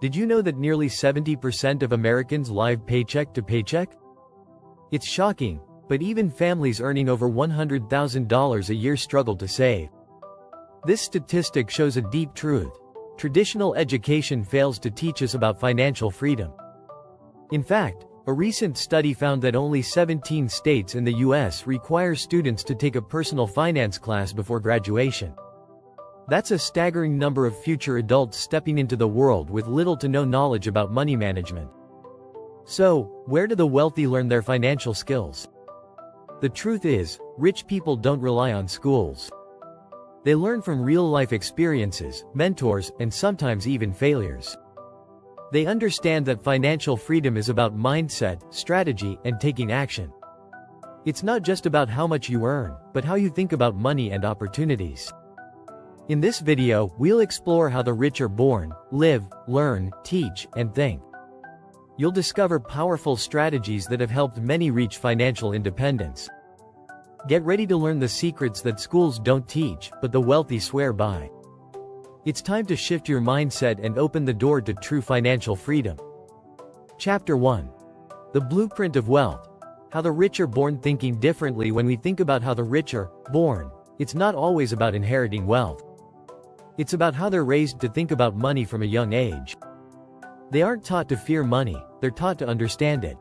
Did you know that nearly 70% of Americans live paycheck to paycheck? It's shocking, but even families earning over $100,000 a year struggle to save. This statistic shows a deep truth. Traditional education fails to teach us about financial freedom. In fact, a recent study found that only 17 states in the U.S. require students to take a personal finance class before graduation. That's a staggering number of future adults stepping into the world with little to no knowledge about money management. So, where do the wealthy learn their financial skills? The truth is, rich people don't rely on schools. They learn from real-life experiences, mentors, and sometimes even failures. They understand that financial freedom is about mindset, strategy, and taking action. It's not just about how much you earn, but how you think about money and opportunities. In this video, we'll explore how the rich are born, live, learn, teach, and think. You'll discover powerful strategies that have helped many reach financial independence. Get ready to learn the secrets that schools don't teach, but the wealthy swear by. It's time to shift your mindset and open the door to true financial freedom. Chapter 1. The Blueprint of Wealth. How the rich are born. Thinking differently. When we think about how the rich are born, it's not always about inheriting wealth. It's about how they're raised to think about money from a young age. They aren't taught to fear money, they're taught to understand it.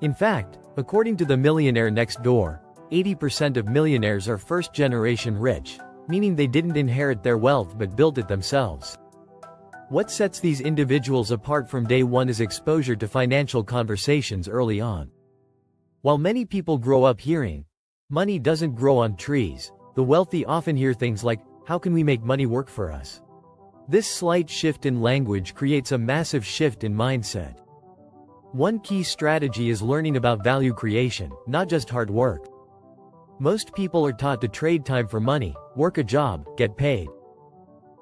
In fact, according to the Millionaire Next Door, 80% of millionaires are first-generation rich, meaning they didn't inherit their wealth but built it themselves. What sets these individuals apart from day one is exposure to financial conversations early on. While many people grow up hearing, "Money doesn't grow on trees," the wealthy often hear things like, "How can we make money work for us?" This slight shift in language creates a massive shift in mindset. One key strategy is learning about value creation, not just hard work. Most people are taught to trade time for money, work a job, get paid.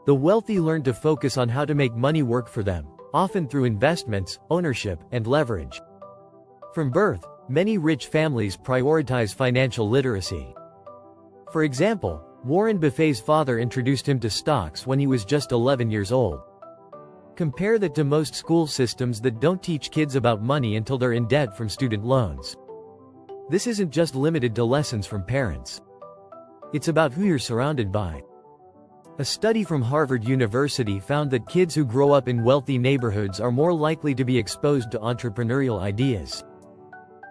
The wealthy learn to focus on how to make money work for them, often through investments, ownership, and leverage. From birth, many rich families prioritize financial literacy. For example, Warren Buffett's father introduced him to stocks when he was just 11 years old. Compare that to most school systems that don't teach kids about money until they're in debt from student loans. This isn't just limited to lessons from parents. It's about who you're surrounded by. A study from Harvard University found that kids who grow up in wealthy neighborhoods are more likely to be exposed to entrepreneurial ideas.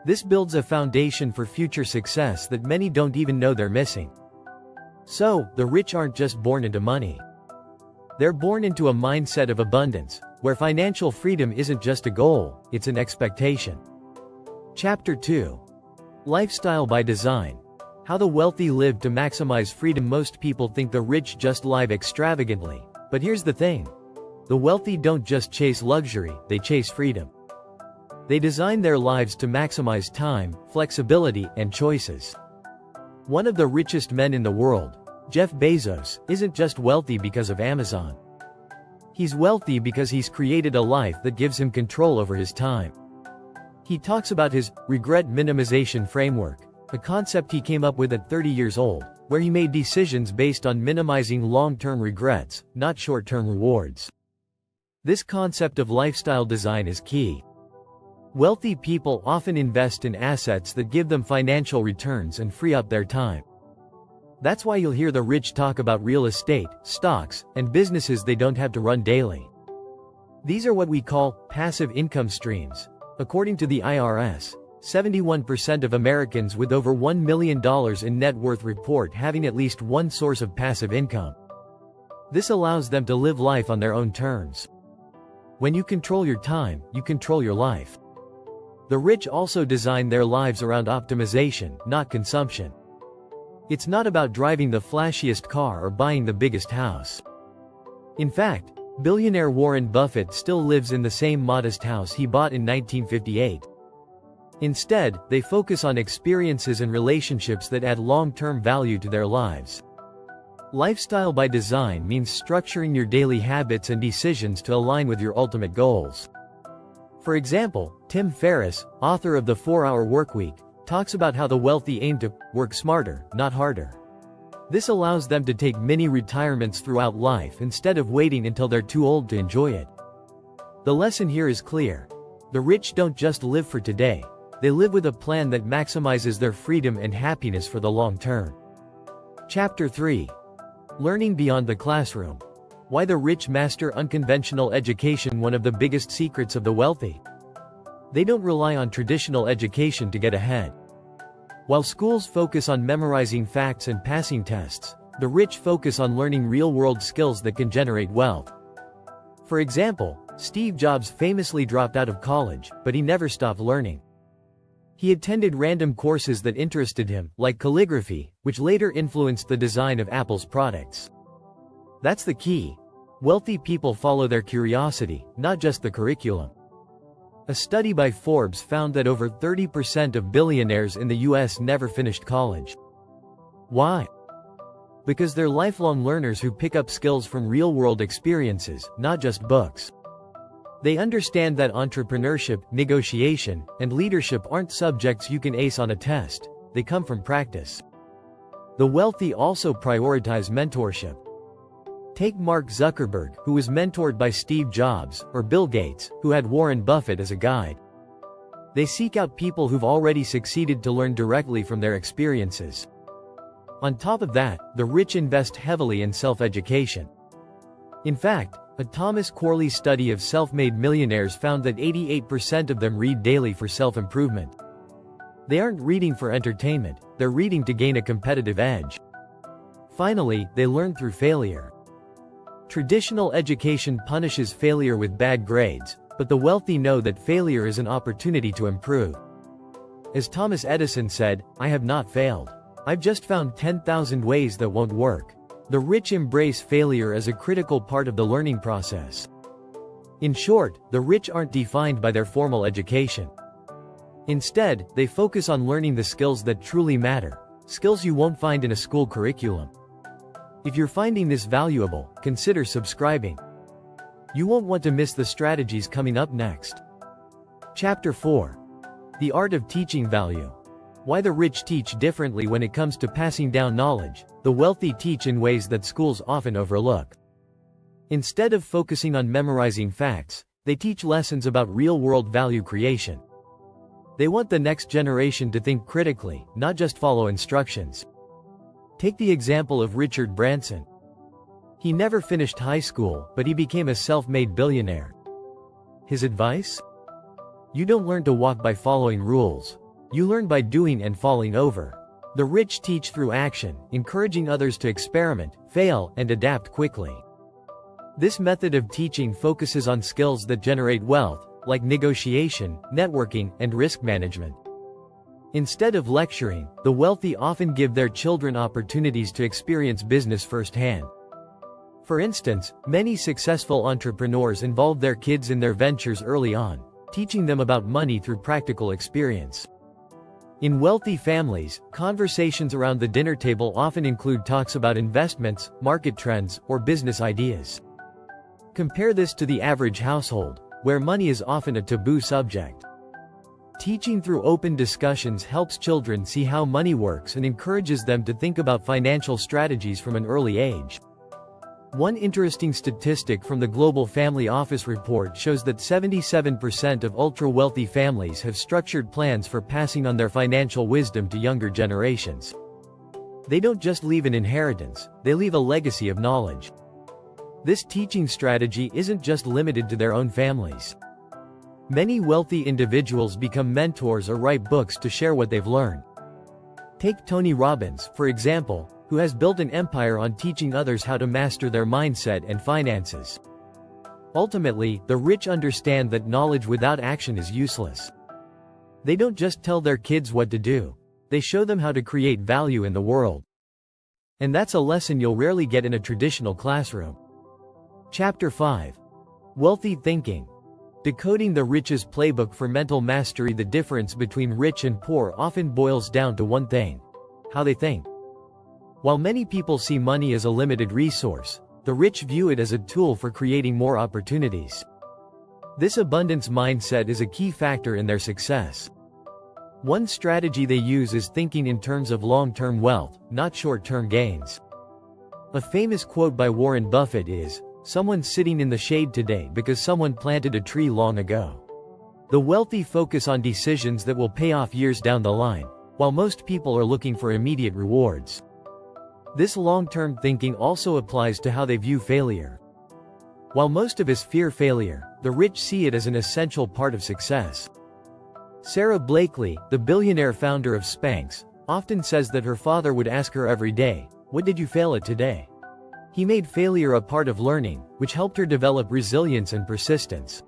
This builds a foundation for future success that many don't even know they're missing. So, the rich aren't just born into money. They're born into a mindset of abundance, where financial freedom isn't just a goal, it's an expectation. Chapter 2. Lifestyle by Design. How the wealthy live to maximize freedom. Most people think the rich just live extravagantly, but here's the thing. The wealthy don't just chase luxury, they chase freedom. They design their lives to maximize time, flexibility, and choices. One of the richest men in the world, Jeff Bezos, isn't just wealthy because of Amazon. He's wealthy because he's created a life that gives him control over his time. He talks about his regret minimization framework, a concept he came up with at 30 years old, where he made decisions based on minimizing long-term regrets, not short-term rewards. This concept of lifestyle design is key. Wealthy people often invest in assets that give them financial returns and free up their time. That's why you'll hear the rich talk about real estate, stocks, and businesses they don't have to run daily. These are what we call passive income streams. According to the IRS, 71% of Americans with over $1 million in net worth report having at least one source of passive income. This allows them to live life on their own terms. When you control your time, you control your life. The rich also design their lives around optimization, not consumption. It's not about driving the flashiest car or buying the biggest house. In fact, billionaire Warren Buffett still lives in the same modest house he bought in 1958. Instead, they focus on experiences and relationships that add long-term value to their lives. Lifestyle by design means structuring your daily habits and decisions to align with your ultimate goals. For example, Tim Ferriss, author of The 4-Hour Workweek, talks about how the wealthy aim to work smarter, not harder. This allows them to take mini retirements throughout life instead of waiting until they're too old to enjoy it. The lesson here is clear. The rich don't just live for today, they live with a plan that maximizes their freedom and happiness for the long term. Chapter 3. Learning beyond the classroom. Why the rich master unconventional education. One of the biggest secrets of the wealthy. They don't rely on traditional education to get ahead. While schools focus on memorizing facts and passing tests, the rich focus on learning real-world skills that can generate wealth. For example, Steve Jobs famously dropped out of college, but he never stopped learning. He attended random courses that interested him, like calligraphy, which later influenced the design of Apple's products. That's the key. Wealthy people follow their curiosity, not just the curriculum. A study by Forbes found that over 30% of billionaires in the US never finished college. Why? Because they're lifelong learners who pick up skills from real-world experiences, not just books. They understand that entrepreneurship, negotiation, and leadership aren't subjects you can ace on a test, they come from practice. The wealthy also prioritize mentorship. Take Mark Zuckerberg, who was mentored by Steve Jobs, or Bill Gates, who had Warren Buffett as a guide. They seek out people who've already succeeded to learn directly from their experiences. On top of that, the rich invest heavily in self-education. In fact, a Thomas Corley study of self-made millionaires found that 88% of them read daily for self-improvement. They aren't reading for entertainment, they're reading to gain a competitive edge. Finally, they learn through failure. Traditional education punishes failure with bad grades, but the wealthy know that failure is an opportunity to improve. As Thomas Edison said, "I have not failed. I've just found 10,000 ways that won't work." The rich embrace failure as a critical part of the learning process. In short, the rich aren't defined by their formal education. Instead, they focus on learning the skills that truly matter, skills you won't find in a school curriculum. If you're finding this valuable, consider subscribing. You won't want to miss the strategies coming up next. Chapter 4. The Art of Teaching Value. Why the rich teach differently when it comes to passing down knowledge. The wealthy teach in ways that schools often overlook. Instead of focusing on memorizing facts, they teach lessons about real-world value creation. They want the next generation to think critically, not just follow instructions. Take the example of Richard Branson. He never finished high school, but he became a self-made billionaire. His advice? You don't learn to walk by following rules. You learn by doing and falling over. The rich teach through action, encouraging others to experiment, fail, and adapt quickly. This method of teaching focuses on skills that generate wealth, like negotiation, networking, and risk management. Instead of lecturing, the wealthy often give their children opportunities to experience business firsthand. For instance, many successful entrepreneurs involve their kids in their ventures early on, teaching them about money through practical experience. In wealthy families, conversations around the dinner table often include talks about investments, market trends, or business ideas. Compare this to the average household, where money is often a taboo subject. Teaching through open discussions helps children see how money works and encourages them to think about financial strategies from an early age. One interesting statistic from the Global Family Office report shows that 77% of ultra-wealthy families have structured plans for passing on their financial wisdom to younger generations. They don't just leave an inheritance, they leave a legacy of knowledge. This teaching strategy isn't just limited to their own families. Many wealthy individuals become mentors or write books to share what they've learned. Take Tony Robbins, for example, who has built an empire on teaching others how to master their mindset and finances. Ultimately, the rich understand that knowledge without action is useless. They don't just tell their kids what to do, they show them how to create value in the world. And that's a lesson you'll rarely get in a traditional classroom. Chapter 5. Wealthy Thinking. Decoding the rich's playbook for mental mastery. The difference between rich and poor often boils down to one thing: how they think. While many people see money as a limited resource, the rich view it as a tool for creating more opportunities. This abundance mindset is a key factor in their success. One strategy they use is thinking in terms of long-term wealth, not short-term gains. A famous quote by Warren Buffett is, Someone sitting in the shade today because someone planted a tree long ago. The wealthy focus on decisions that will pay off years down the line, while most people are looking for immediate rewards. This long-term thinking also applies to how they view failure. While most of us fear failure, the rich see it as an essential part of success. Sarah Blakely, the billionaire founder of Spanx, often says that her father would ask her every day, "What did you fail at today?" He made failure a part of learning, which helped her develop resilience and persistence.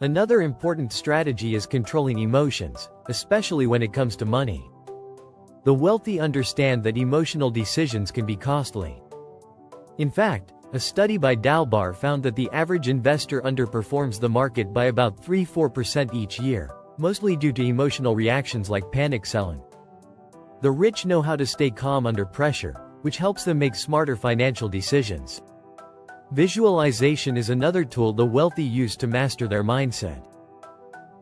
Another important strategy is controlling emotions, especially when it comes to money. The wealthy understand that emotional decisions can be costly. In fact, a study by Dalbar found that the average investor underperforms the market by about 3–4% each year, mostly due to emotional reactions like panic selling. The rich know how to stay calm under pressure, which helps them make smarter financial decisions. Visualization is another tool the wealthy use to master their mindset.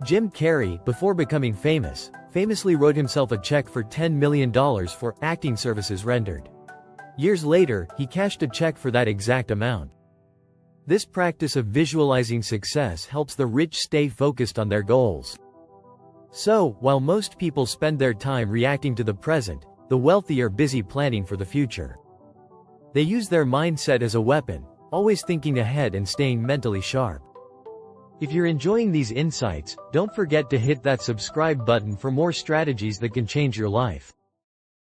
Jim Carrey, before becoming famous, famously wrote himself a check for $10 million for acting services rendered. Years later, he cashed a check for that exact amount. This practice of visualizing success helps the rich stay focused on their goals. So, while most people spend their time reacting to the present, the wealthy are busy planning for the future. They use their mindset as a weapon, always thinking ahead and staying mentally sharp. If you're enjoying these insights, don't forget to hit that subscribe button for more strategies that can change your life.